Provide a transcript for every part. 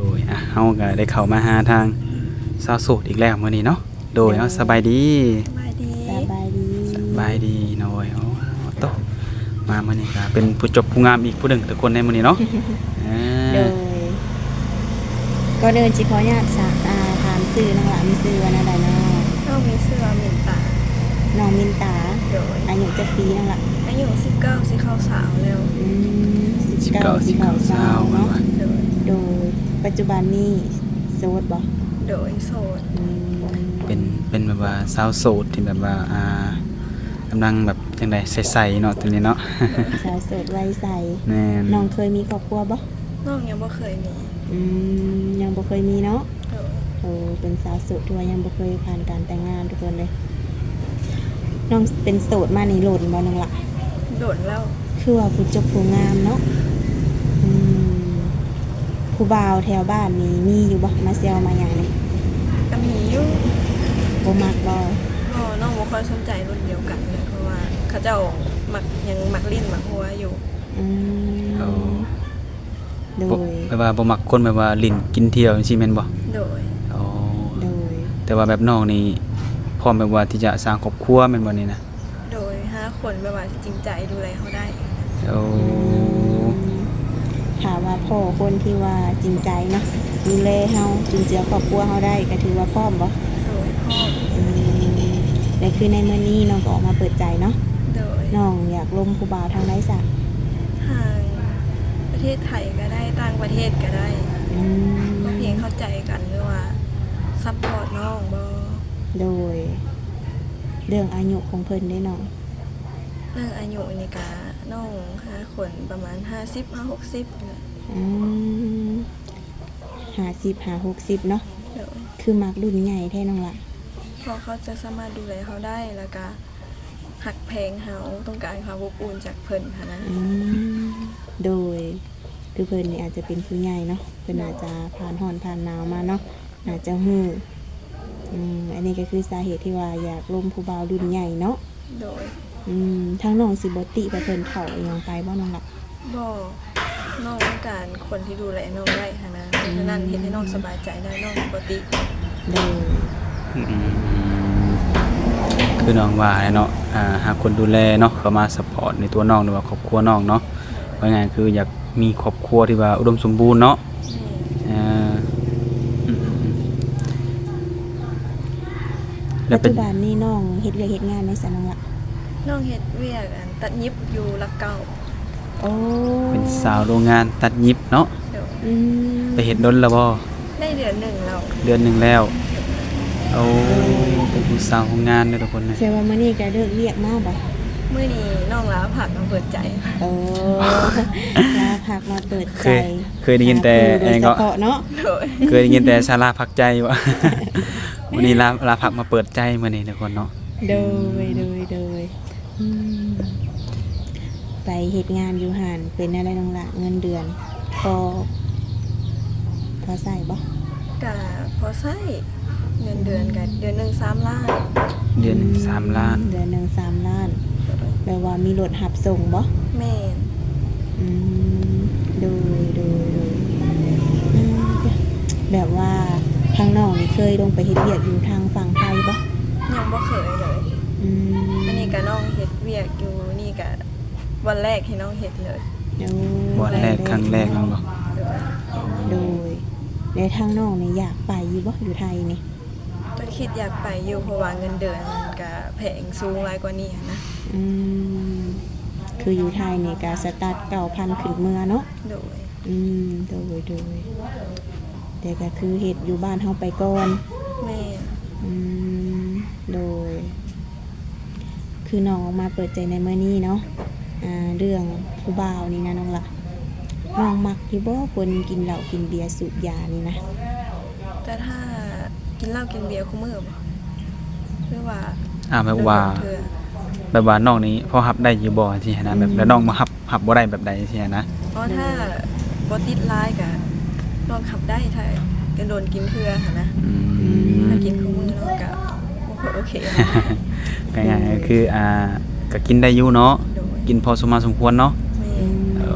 โดยเฮาก็ได้เข้ามาหาทางสาวโสดอีกแล้วมื้อนี้เนาะโดยสบายดีสบายดีสบายดีสบายดีโดยโตมามื้อนี้ก็เป็นผู้จบผู้งามอีกผู้หนึ่งทุกคนในมื้อนี้เนาะ โดยก็เดินจิขออนุญาตถามชื่อน้องหลานมีชื่อว่าอะไรเนาะ น้องมีเสื้อมินตา น้องมินตา โดย อายุจักปีน้องหละ อายุ19สิเข้าสาวแล้ว 19สิเข้าสาวเนาะ โดย โดยปัจจุบันนี้โสดบ่ โดยโสด เป็นแบบว่าสาวโสดที่แบบว่ากำลังแบบจังได๋ใสๆเนาะตัวนี้เนาะ สาวโสดวัยใส แม่น น้องเคยมีครอบครัวบ่ น้องยังบ่เคยมี ยังบ่เคยมีเนาะ โดย เป็นสาวโสดที่ว่ายังบ่เคยผ่านการแต่งงานทุกคนเลยน้องเป็นโสดมานี่โหลดบ่น้องละ โดดแล้ว คือว่าผู้จบผู้งามเนาะผู้บ่าวแถวบ้านนี่มีอยู่บ่มาเซลมาอย่างนี้ ก็มีอยู่ บ่มักบ่ ก็น้องบ่ค่อยสนใจรุ่นเดียวกันเลยเพราะว่าเขาเจ้ายังมักลิ้นมักหัวอยู่ อื เอา มโดย แบบว่าบ่มักคนแบบว่าลิ้นกินเที่ยวจังซี่แม่นบ่ โดย อ๋อ โดย แต่ว่าแบบน้องนี่พร้อมแบบว่าที่จะสร้างครอบครัวแม่นบ่นี่นะ โดย5คนแบบว่าจริงใจดูแลเขาได้ โอ้ ถามว่าพ่อคนที่ว่าจริงใจเนาะดูแลเฮาจุนเจือครอบครัวเฮาได้ก็ถือว่าพร้อมบ่ โดยพ่อ และคือในมื้อนี้น้องก็ออกมาเปิดใจเนาะ โดย น้องอยากลมผู้บ่าวทางใดซะ ทางประเทศไทยก็ได้ต่างประเทศก็ได้ อืม ก็เพียงเข้าใจกันหรือว่าซัพพอร์ตน้องบ่ โดย เรื่องอายุของเพิ่นได้น้อง เรื่องอายุนี่กะน้อง5คนประมาณ50-60เนี่ย อืม50-60เนาะ เดี๋ยว คือมักรุ่นใหญ่แท้น้องล่ะ พอเขาจะสามารถดูแลเขาได้แล้วก็หักแพงเฮาต้องการความอบอุ่นจากเพิ่นค่ะนะ โดยคือเพิ่นนี่อาจจะเป็นผู้ใหญ่เนาะเพิ่นอาจจะผ่านร้อนผ่านหนาวมาเนาะอาจจะฮู้อันนี้ก็คือสาเหตุที่ว่าอยากลมผู้บ่าวรุ่นใหญ่เนาะ โดย ทางน้องสิบ่ติไปเพิ่นเข้าอีหยังไปบ่น้องล่ะ บ่น้องต้องการคนที่ดูแลน้องได้ค่ะนะเพราะฉะนั้นเฮ็ดให้น้องสบายใจได้น้องปกติ โดย อืมคือน้องว่าเนาะหาคนดูแลเนาะเข้ามาซัพพอร์ตในตัวน้องหรือว่าครอบครัวน้องเนาะว่าไงคืออยากมีครอบครัวที่ว่าอุดมสมบูรณ์เนาะอ่าอืมๆแล้ ปั ว จ เป็น จุบันนี้น้องเฮ็ดเวียกเฮ็ดงานในไสน้องล่ะ น้องเฮ็ดเวียกอันตัดยิบอยู่ลักเก่า โอ้ เป็นสาวโรงงานตัดยิบเนาะ เดี๋ยว อืม ไปเฮ็ดดนแล้วบ่ ได้เดือนหนึ่งแล้ว เดือนหนึงแล้วเอาเป็นผู้สาวโรงงานเด้อทุกคนนะ แสดงว่ามื้อนี้ก็เลิกเวียกมาบ่ มื้อนี้น้องลาผักมาเปิดใจ โอ้ลาพักมาเปิด เค ใจ ยเคยได้ยินแต่ โดยเฉพาะเนาะ โดย เคยได้ยินแต่ศาลาพักใจว่า วันนี้ลาพักมาเปิดใจมื้อนี้ทุกคนเนาะ โดยไปเฮ็ดงานอยู่ห่านเป็นอะไรน้องละเงินเดือนพอใส่บ่ กะพอใช้เงินเดือนกันเดือนหนึ่ง3 ล้าน เดือนหนึ่ง3 ล้าน เดือนหนึ่ง3 ล้านแปลว่ามีรถหับส่งบ่ แม่น อืมโดยแบบว่าทางน้องนี่เคยลงไปเฮ็ดเวียกอยู่ทางฝั่งไทยบ่ ยังบ่เคยเลย อืม อันนี้ก็น้องเฮ็ดเวียกอยู่นี่ก็วันแรกที่น้องเฮ็ดเลย วันแรกครั้งแรกนั่นบ่ โดยในทางน้องนี่อยากไปอยู่บ่อยู่ไทยนี่ ก็คิดอยากไปอยู่เพราะว่าเงินเดือนมันก็แพงสูงหลายกว่านี้หั้นนะ อืมคืออยู่ไทยนี่ก็สตาร์ท9,000ขึ้นเมือเนาะ โดย โดยแต่ก็คือเฮ็ดอยู่บ้านเฮาไปก่อน แม่น อืมโดย คือน้องออกมาเปิดใจในมื้อนี้เนาะเรื่องผู้บ่าวนี่นะน้องล่ะน้องมักอยู่บ่คนกินเหล้ากินเบียร์สูบยานี่นะ แต่ถ้ากินเหล้ากินเบียร์คุมื้อบ่หรือว่า แบบว่า เทื่อ แบบว่าน้องนี้พอรับได้อยู่บ่ที่นะแบบแล้วน้องมารับบ่ได้แบบใดที่นะ เพราะถ้าบ่ติดร้ายก็น้องขับได้ถ้าก็โดนกินเทื่อหั้นนะ อืม ถ้ากินคุมื้อน้องก็บ่ค่อยโอเคนะ ง่ายๆก็คือก็กินได้อยู่เนาะ โดย กินพอสมควรเนาะ แม่ อ๋อ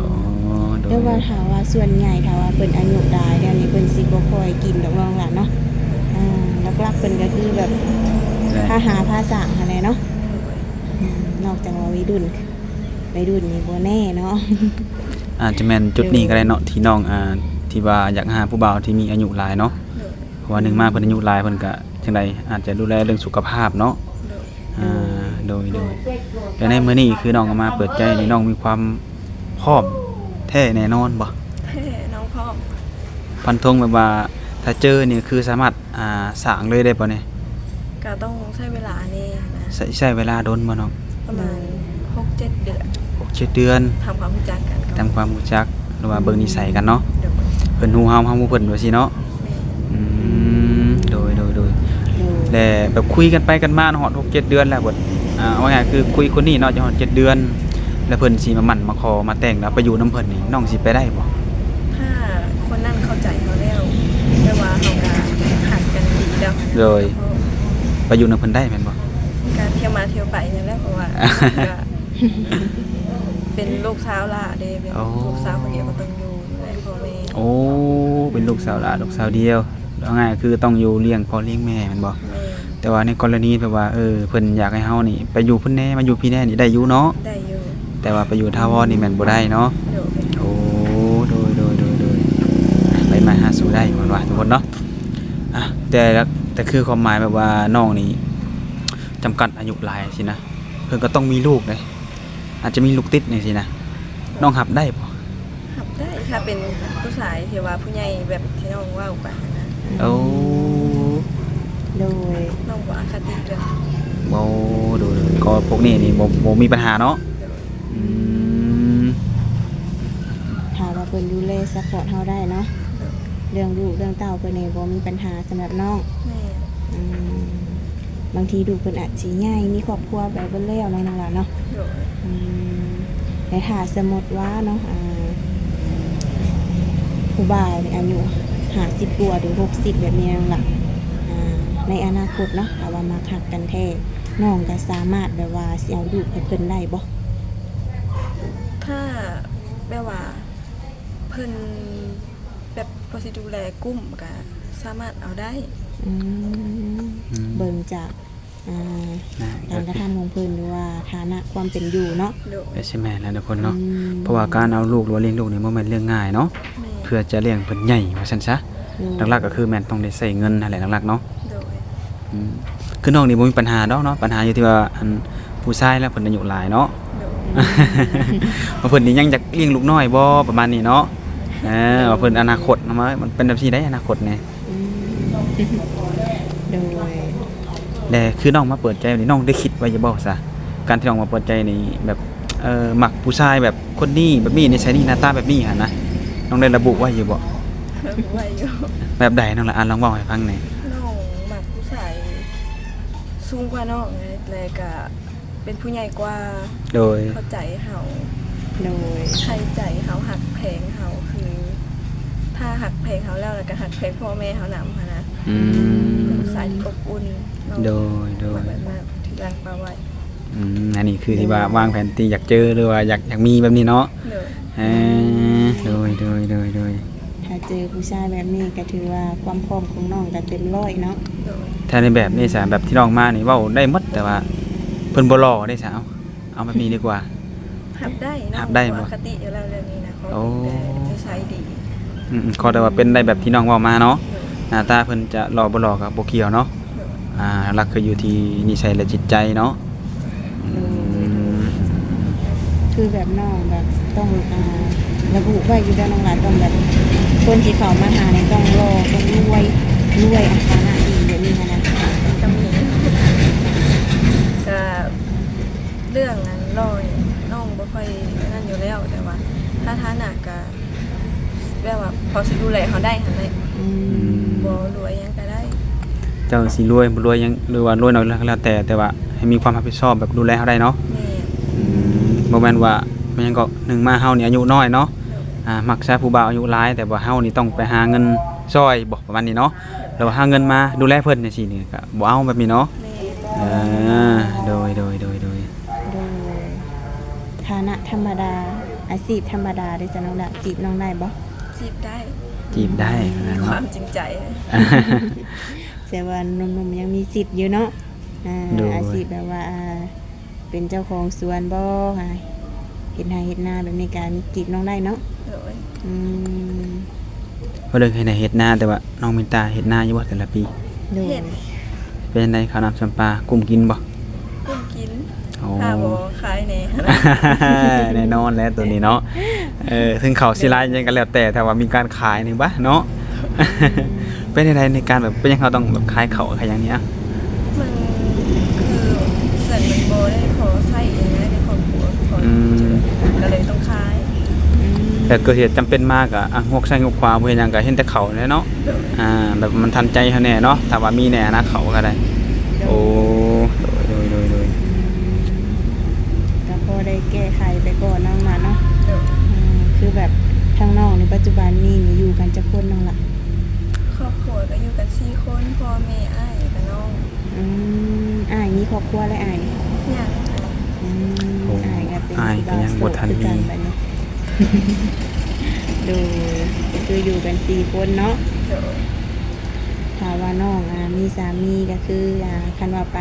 โด เรีย ย กว่าถามว่าส่วนใหญ่ถ้าว่าเพิ่นอายุหลายเดี๋ยวนี้เพิ่นสิ ได้กินดอกน้องหลานเนาะหลักๆเพิ่นก็คือแบบพาหาพาสร้างหั่นแหละเนาะนอกจากว่าวัยรุ่นนี่บ่แน่เนาะ อาจจะแม่นจุดนี้ก็ได้เนาะที่น้องที่ว่าอยากหาผู้บ่าวที่มีอายุหลายเนาะเพราะว่าหนึ่งมาเพิ่นอายุหลายเพิ่นก็จังไดอาจจะดูแลเรื่องสุขภาพเนาะโดยแต่ในมื้อนี้คือน้องก็มาเปิดใจนี่น้องมีความพร้อมแท้แน่นอนบ่ น้องพ่อม ฟันธงแบบว่าถ้าเจอนี่คือสามารถสร้างเลยได้ป่ะเนี่ย ก็ต้องใช้เวลานี่นะ ใช้เวลาโดนบ่น้อง ประมาณ 6-7 เดือน 6-7 เดือน ทำความรู้จักกันก่อน ทำความรู้จักหรือว่าเบิ่งนิสัยกันเนาะ โดย เพิ่นฮู้เฮาฮู้เพิ่นว่าซี่เนาะ แม่ โดยแต่แบบคุยกันไปกันมาฮอด6-7 เดือนแล้วบัดเอาง่ายๆคือคุยคนนี้เนาะจะฮอด7 เดือน แล้วเพิ่นสิมาหมั่นมาขอมาแต่งแล้วไปอยู่นํเพิ่นนี่น้องสิไปได้บ่ ถ้าคนนั่นเข้าใจเขาแล้วแต่ว่าเขาก็หักกันดีแล้ว โดยไปอยู่นํเพิ่นได้แม่นบ่ การเที่ยวมาเที่ยวไปนั่นแหละเพราะว่าก็เป็นลูกสาวล่ะเด้เป็นลูกสาวคนเดียวก็ต้องอยู่ในพ่อแม่ โอ้เป็นลูกสาวหลานลูกสาวเดียวเอาง่ายคือต้องอยู่เลี้ยงพ่อเลี้ยงแม่แม่นบ่ แม่ แต่ว่าในกรณีแบบว่าเพิ่นอยากให้เฮานี่ไปอยู่เพิ่นแน่มาอยู่พี่แน่นี่ได้อยู่เนาะ ได้อยู่ แต่ว่าไปอยู่ทาวรนี่แม่นบ่ได้เนาะ โดย โอ้โดยไปมาหาสู่ได้ก่อนว่าทุกคนเนาะแต่คือความหมายแบบว่าน้องนี่จำกัดอายุหลายสินะเพิ่นก็ต้องมีลูกเลยอาจจะมีลูกติดนี่สินะน้องรับได้บ่ หับได้ถ้าเป็นผู้ชายที่ว่าผู้ใหญ่แบบที่น้องว่าไปนะ โอ้ โดย น้องบ่อคติเรื่อง บ่ดูก็พวกนี้นี่บ่มีปัญหาเนาะอืม ถ้าว่าเพิ่นดูแลซัพพอร์ตเฮาได้เนาะเรื่องลูกเรื่องเต้าเพิ่นนี่บ่มีปัญหาสำหรับน้อง แม่ บางทีดูเพิ่นอาจสิใหญ่มีครอบครัวแบบเบิ่แล้วเนาะน้องหลานเนาะ โดย แต่ถ้าสมมุติว่าเนาะผู้บ่าวนี่อายุ50กว่าหรือ60แบบนี้น้องหล่ะในอนาคตเนาะถ้าว่ามาหักกันแท้น้องก็สามารถแบบว่าสิเอาลูกให้เพิ่นได้บ่ ถ้าแบบว่าเพิ่นแบบพอสิดูแลกุ้มก็สามารถเอาได้ เบิ่งจากการกระทำของเพิ่นหรือว่าฐานะความเป็นอยู่เนาะ โดย ใช่แม่แล้วทุกคนเนาะเพราะว่าการเอาลูกหรือว่าเลี้ยงลูกนี่บ่แม่นเรื่องง่ายเนาะ แม่ เพื่อจะเลี้ยงเพิ่นใหญ่ว่าซั่นซะหลักๆก็คือแม่นต้องได้ใช้เงินนั่นแหละหลักๆเนาะ โดย คือน้องนี่บ่มีปัญหาดอกเนาะปัญหาอยู่ที่ว่าผู้ชายแล้วเพิ่นอายุหลายเนาะ โดย ว่าเพิ่นนี่ยังอยากเลี้ยงลูกน้อยบ่ประมาณนี้เนาะว่าเพิ่นอนาคตเนาะมันเป็นแบบที่ได้อนาคตนี่ โดย แต่คือน้องมาเปิดใจนี่น้องได้คิดไว้อยู่บ่ซะการที่น้องมาเปิดใจนี่แบบมักผู้ชายแบบคนนี้แบบนี้นิสัยนี้หน้าตาแบบนี้หั่นนะน้องได้ระบุไว้อยู่บ่ ไว้อยู่ แบบใดน้องละลองเว้าให้ฟังหน่อย น้องมักผู้ชายสูงกว่าน้องไงแล้วก็เป็นผู้ใหญ่กว่า โดย เข้าใจเฮา โดย ใครใจเฮาหักแพงเฮาคือ ถ้าหักแพงเฮาแล้วก็หักแพงพ่อแม่เฮานำหั้นนะ อืม ผู้ชายที่อบอุ่นน้อง โดย แบบนั้นที่รักมาไว้ อันนี้คือที่ว่าวางแผนที่อยากเจอหรือว่าอยากมีแบบนี้เนาะ โดย โดย ถ้าเจอผู้ชายแบบนี้ก็ถือว่าความพร้อมของน้องก็เต็มร้อยเนาะ โดย ถ้าในแบบนี้สาแบบที่น้องมานี่เว้าได้หมดแต่ว่าเพิ่นบ่หล่อได้สาวเอาแบบนี้ดีกว่า หับได้น้อง หับได้บ่ ปกติอยู่แล้วเรื่องนี้นะเขา โอ้ แต่นิสัยดี ขอแต่ว่าเป็นได้แบบที่น้องเว้ามาเนาะ โดย หน้าตาเพิ่นจะหล่อบ่หล่อก็บ่เกี่ยวเนาะ โดย หลักคืออยู่ที่นิสัยและจิตใจเนาะอืม คือแบบน้องแบบต้องระบุไว้อยู่แล้วน้องหลานต้องแบบคนที่เขามาหาเนี่ยต้องรอต้องรวยอันฐานะดีแบบนี้นะ ก็มีก็เรื่องนั้นลอยน้องบ่ค่อยนั่นอยู่แล้วแต่ว่า ถ้าฐานะก็แบบว่าพอสิดูแลเขาได้หั่นแหละบ่รวยหยังก็ได้ เจ้าสิรวยบ่รวยยังหรือว่ารวยน้อยแล้วแต่ว่าให้มีความรับผิดชอบแบบดูแลเขาได้เนาะ แม่ บ่แม่นว่ามันยังก็หนึ่งมาเฮานี่อายุน้อยเนาะมักใช้ผู้บ่าวอายุหลายแต่ว่าเฮานี่ต้องไปหาเงินซอยบ่ประมาณนี้เนาะแล้วหาเงินมาดูแลเพิ่นจังซี่นี่ก็บ่เอาแบบนี้เนาะ แม่ โดย โดยฐานะธรรมดาอาชีพธรรมดาได้จะน้องละจีบน้องได้บ่ จีบได้ จีบได้นะ ค เนาะ วามจริงใจ แต่ว่าหนุ่มๆยังมีสิทธิ์อยู่เนาะอาชีพแบบว่าเป็นเจ้าของสวนบ่เฮ็ดนาเฮ็ดนาแบบนี้ก็มีจีบน้องได้เนาะ โดย อืม บ่ได้เคยได้เฮ็ดนาแต่ว่าน้องมินตาเฮ็ดนาอยู่บ่แต่ละปี โดย เฮ็ด เป็นจังไดข้าวน้ำจำปากุ้มกินบ่ กุ้งกิน โอ้ ถ้าบ่ขายแหน่ แน่นอนแล้วตัวนี้เนาะถึงเขาสิลายยังก็แล้วแต่ว่ามีการขายนี่บ่เนาะ เป็นจังไดในการแบบเป็นหยังเขาต้องแบบขายเขาขายอย่างเนี้ย มันคือเงินมันบ่ได้พอใช้เองนะในครอบครัวพอเจอก็เลยต้องขาย แต่เกิดเหตุจำเป็นมากอะงกใส่งกขวาบ่เฮ็ดหยังก็เห็นแต่เขาแหละเนาะ โดย แบบมันทันใจเฮาแน่เนาะถ้าว่ามีแน่นะเขาก็ได้โอ้โดย ก็พอได้แก้ไขไปก่อนน้องล่ะเนาะ โดย คือแบบทางน้องในปัจจุบันนี้นี่อยู่กันจักคนน้องล่ะ ครอบครัวก็อยู่กัน4คนพ่อแม่อ้ายกับน้อง อ้ายมีครอบครัวและอ้ายนี่ อย่าง อ้ายก็เป็น อ้ายก็ยังบ่ทันมี คือกันบัดนี้ โดยก็คืออยู่กัน4คนเนาะ โดย ถ้าว่าน้องมีสามีก็คือคันว่าไป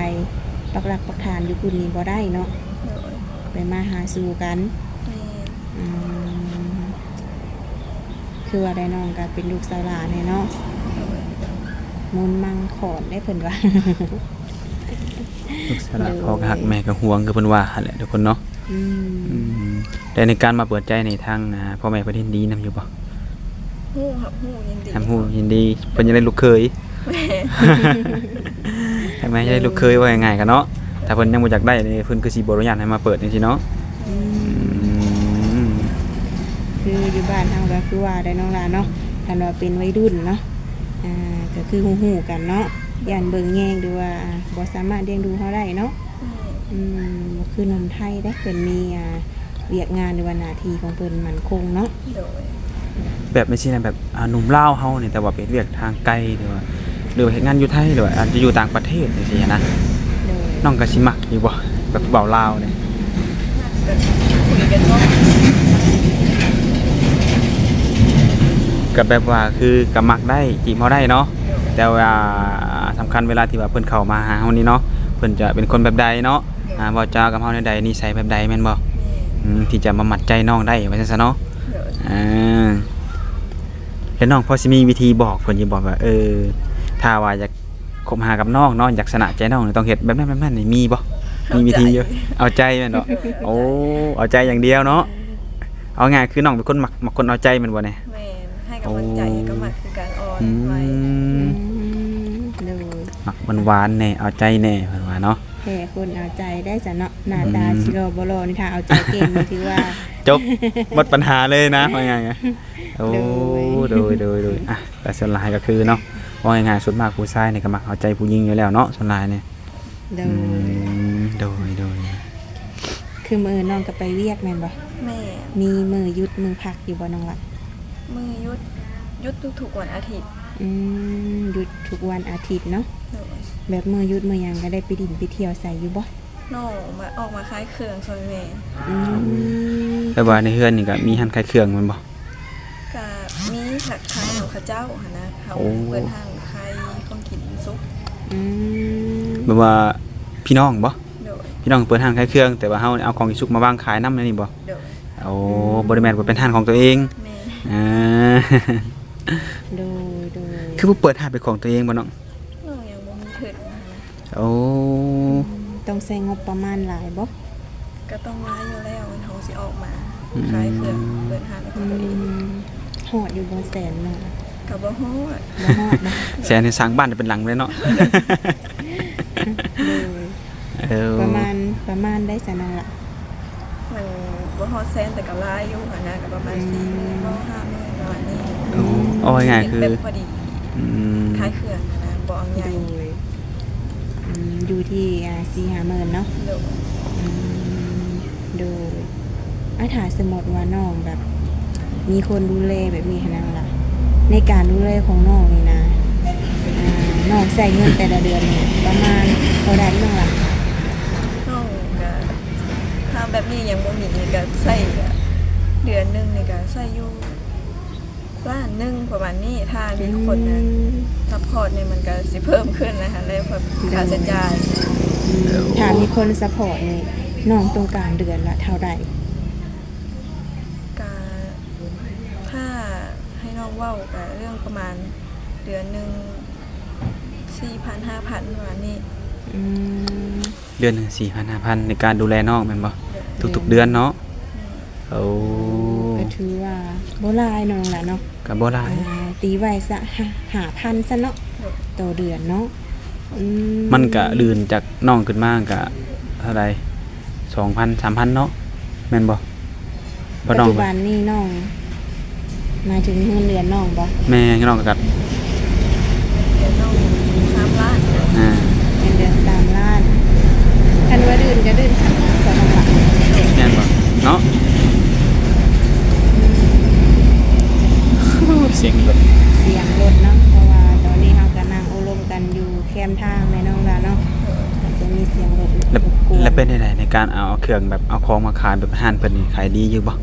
ปักหลักปักฐานอยู่พุ่นนี่บ่ได้เนาะ โดย ไปมาหาสู่กัน แม่ อืมคือว่าได้น้องก็เป็นลูกสาวหลานเนี่ยเนาะ โดย มุนมังขอนได้เพิ่นว่า ลูกสาวพ่อก็ฮักแม่ก็ห่วงคือเพิ่นว่าหั่นแหละทุกคนเนาะ อืม แต่ในการมาเปิดใจในทางพ่อแม่เพิ่นเห็นดีนํอยู่บ่ ฮู้ครับฮู้ยินดี ทำฮู้ยินดีเพิ่นจะได้ลูกเคย แม่ ให้แม่จะได้ลูกเคยว่าง่ายๆกันเนาะถ้าเพิ่นยังบ่อยากได้นี่เพิ่นคือสิบ่อนุญาตให้มาเปิดจังซี่เนาะ อืม อืม คืออยู่บ้านเฮาก็คือว่าได้น้องหลานเนาะคันว่าเป็นวัยรุ่นเนาะก็คือฮู้ๆกันเนาะย่านเบิ่งแยงหรือว่าบ่สามารถเลี้ยงดูเฮาได้เนาะ บ่คือหนมไทยได้เพิ่นมีเวียกงานหรือว่าหน้าที่ของเพิ่นมั่นคงเนาะ โดย แบบไม่ใช่นะแบบหนุ่มลาวเฮานี่แต่ว่าไปเรียกทางไกลหรือว่าเฮ็ดงานอยู่ไทยหรือว่าอาจจะอยู่ต่างประเทศจังซี่นะ โดย น้องก็สิมักอยู่บ่แบบเบาลาวนี่ ก็คุยกันว่า ก็แบบว่าคือก็มักได้จีบเฮาได้เนาะแต่ว่าสำคัญเวลาที่ว่าเพิ่นเข้ามาหาเฮานี่เนาะเพิ่นจะเป็นคนแบบใดเนาะเว้าจากับเฮาในใดนิสัยแบบใดแม่นบ่ที่จะมามัดใจน้องได้ว่าซั่นซะเนาะ โดย แล้วน้องพอสิมีวิธีบอกเพิ่นสิบอกว่าถ้าว่าอยากคบหากับน้องเนาะอยากสนะใจน้องนี่ต้องเฮ็ดแบบนั้นนี่มีบ่มีวิธีอยู่เอาใจแม่นเนาะโอ้เอาใจอย่างเดียวเนาะเอาง่ายคือน้องเป็นคนมักคนเอาใจแม่นบ่เนี่ย แม่ให้กำลังใจก็มักคือการอ่อนไว้ โดย มักหวานๆแน่เอาใจแน่เพิ่นว่าเนาะ แค่คนเอาใจได้ซะเนาะหน้าตาสิรอบ่รอนี่ถ้าเอาใจเก่งนี่ถือว่า จบหมดปัญหาเลยนะว่าไงโอ้ โด โดยอ่ะแต่ส่วนหลายก็คือเนาะว่าง่ายๆสุดมากผู้ชายนี่ก็มักเอาใจผู้หญิงอยู่แล้วเนาะส่วนหลายเนี่ย โด อื ย มโดย คือมื้อน้องก็ไปเวียกแม่นบ่ แม่ มีมื้อหยุดมื้อพักอยู่บ่น้องล่ะ มือยุดทุกๆวันอาทิตย์ หยุดทุกวันอาทิตย์เนาะ โดย แบบมื้อหยุดมื้อหยังก็ได้ไปดินไปเที่ยวใส่อยู่บ่ น้องออกมาขายเครื่องซอยแม่ อืม แต่ว่าในเฮือนนี่ก็มีหันขายเครื่องแมันบ่ ก็มีผักขายของเขาเจ้าหั่นนะเขา โอ้ เปิดห้างขายของกินซุป อืม แบบว่าพี่น้องบ่ โดย พี่น้องเปิดห้างขายเครื่องแต่ว่าเฮาเอาของอีสุกมาวางขายนำนี่บ่ โดย โอ้บ่ได้แม่นว่าเป็นห้างของตัวเอง แม่ อ่า โดย คือบ่เปิดห้างเป็นของตัวเองบ่น้อง น้องยังบ่มีถึงนะ โอ้ ต้องใช้งบประมาณหลายบ่ ก็ต้องร้ายอยู่แล้วมันเขาสิออกมาขายเครื่องเปิดห้างของตัวเอง หอดอยู่บนแสนเนาะ กับบ่ฮอด บ่ฮอดบ่ แสนนี่สร้างบ้านได้เป็นหลังเลยเนาะ โดย เออ ประมาณได้สนองละ มันบ่ฮอดแสนแต่ก็หลายอยู่หั่นนะก็ประมาณ4,000บ่5,000ประมาณนี้ เอาง่ายๆคือ แบบพอดี อืม ขายเครื่องนะบ่เอาให โด ญ่ ยอยู่ที่4-5 หมื่นเนาะ โดย โดยถ้าสมมติว่าน้องแบบ มีคนดูแลแบบนี้หั้นนะล่ะในการดูแลของน้องนี่นะน้องใช้เงินแต่ละเดือนนี่ประมาณเท่าใดน้องล่ะ น้องก็ถ้าแบบนี้ยังบ่มีก็ใช้เดือนหนึงนี่ก็ใช้อยู่ ล้านหนึงประมาณนี้ถ้ามีคนนะซัพพอร์ตเนี่ยมันก็สิเพิ่มขึ้นนะคะเลยแบบค่าใช้จ่าย ถ้ามีคนซัพพอร์ตนี่น้องต้องการเดือนละเท่าไหร่ กาถ้าให้น้องเว้ากับเรื่องประมาณเดือนหนึ่ง4,000-5,000ประมาณนี้ อืม เดือนหนึง4,000-5,000ในการดูแลน้องแม่นบ่ทุกๆเดือนเนาะโอ้ ก็ถือว่าบ่หลายน้องละเนาะ ก็บ่หลาย ตีไว้ซะ5,000ซะเนาะต่อเดือนเนาะอื มันก็ลื่นจากน้องขึ้นมาก็เท่าใด2,000-3,000เนาะแม่นบ่ ปัจจุบันนี่น้องหมายถึงเงินเดือนน้องบ่ แม่น้องก็ เดือนน้อง3 ล้าน อ่า เงินเดือน3 ล้านคันว่าเดือนก็เดือนคันว่าก็น้องละ แม่นบ่เนาะเสียงแบบ เสียงรถเนาะเพราะว่าตอนนี้เฮาก็นั่งอบรมกันอยู่แคมป์ทางแม่น้องละเนาะก็จะมีเสียงรถ แล้ว รบกวน แล้วเป็นได้ในการเอาเครื่องแบบเอาของมาขายแบบห้านเพิ่นนี่ขายดีอยู่บ่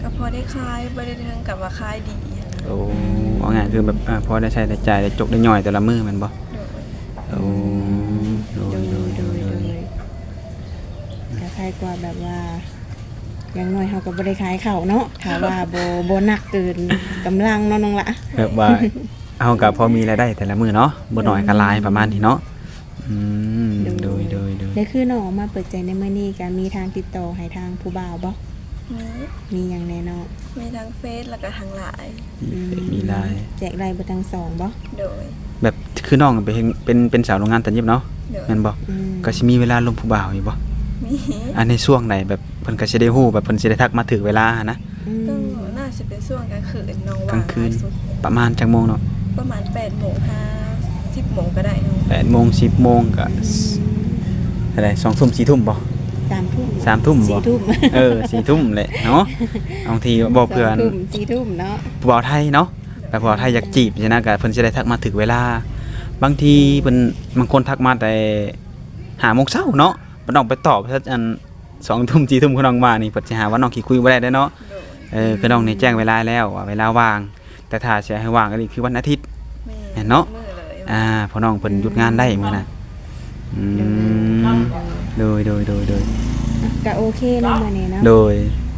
ก็พอได้คายบ่ได้ถึงกับว่าคายดีนะ โอ้เอาง่ายคือแบบพอได้ใช้ได้จ่ายได้จกได้ย่อยแต่ละมื้อแม่นบ่ โดย โอ้โด โด ย ย โดย โด โด ย ย โด โดย ยก็คล้ายกว่าแบบว่าอย่างน้อยเฮาก็บ่ได้ขายข้าวเนาะถ้าว่าบ่หนักเกินกำลังเนาะน้องละ แบบว่าเอากับพอมีรายได้แต่ละมื้อเนาะบ่น้อยก็หลายประมาณนี้เนาะอืมโดยโดยโดย แล้วคือน้องมาเปิดใจในมื้อนี้ก็มีทางติดต่อให้ทางผู้บ่าวบ่ มี มีหยังแน่เนาะ มีทั้งเฟซแล้วก็ทั้งไลน์ มีราย แจกรายบ่ทั้งสองบ่ โดย แบบคือน้องเป็นสาวโรงงานตัดเย็บเนาะ โดย แม่นบ่ อืม ก็สิมีเวลาลมผู้บ่าวอยู่บ่ มี อันในช่วงไหนแบบเพิ่นก็สิได้ฮู้แบบเพิ่นสิได้ทักมาถึงเวลานะ อืม ก็น่าจะเป็นช่วงกลางคืนน้อง ก ว่า ลางคืน สุด ประมาณจักโมงเนาะ ประมาณ8 โมง10 โมงก็ได้น้อง 8โมง10โมงก็เท่าใด2ทุ่ม4ทุ่มบ่ 3 ทุ่ม 3ทุ่มบ่ 4 ทุ่ม 4ทุ่มแหละเนาะบางทีบ่เพื่อน 2 ทุ่ม4 ทุ่มเนาะ ผู้บ่าวไทยเนาะแต่ผู้บ่าวไทยอยากจีบใช่นะก็เพิ่นสิได้ทักมาถึงเวลา บางทีเพิ่นบางคนทักมาแต่5โมงเช้าเนาะบ่ต้องไปตอบซะอัน2ทุ่ม4ทุ่มคือน้องว่านี่เพิ่นสิหาว่าน้องขี้คุยบ่ได้เด้อเนาะ โดย คือน้องนี่แจ้งเวลาแล้วว่าเวลาว่าง แต่ถ้าสิให้ว่างก็นี่คือวันอาทิตย์ แม่ เนาะ มือเลย เพราะน้องเพิ่นหยุดงานได้มื้อน่ะอืมโดย ก็โอเคเนาะมื้อนี้เนาะ โดย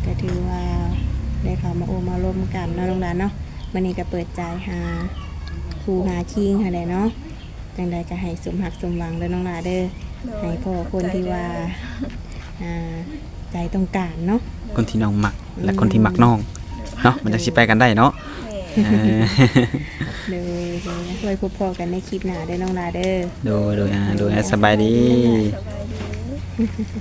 ก็ถือว่าได้เข้ามาโอมาร่วมกันเนาะน้องหลานเนาะมื้อนี้ก็เปิดใจหาครูหาคิงหาได้เนาะจังใดก็ให้สมหักสมหวังเด้อน้องหลาเด้อ โดย ให้พ่อคนที่ว่าใจต้องการเนาะ คนที่น้องมักและคนที่มักน้องเนาะมันจังสิไปกันได้เนาะ แม่ เลยไว้พบพอกันในคลิปหน้าเด้อน้องหลาเด้อ โดยสบายดี สบายดี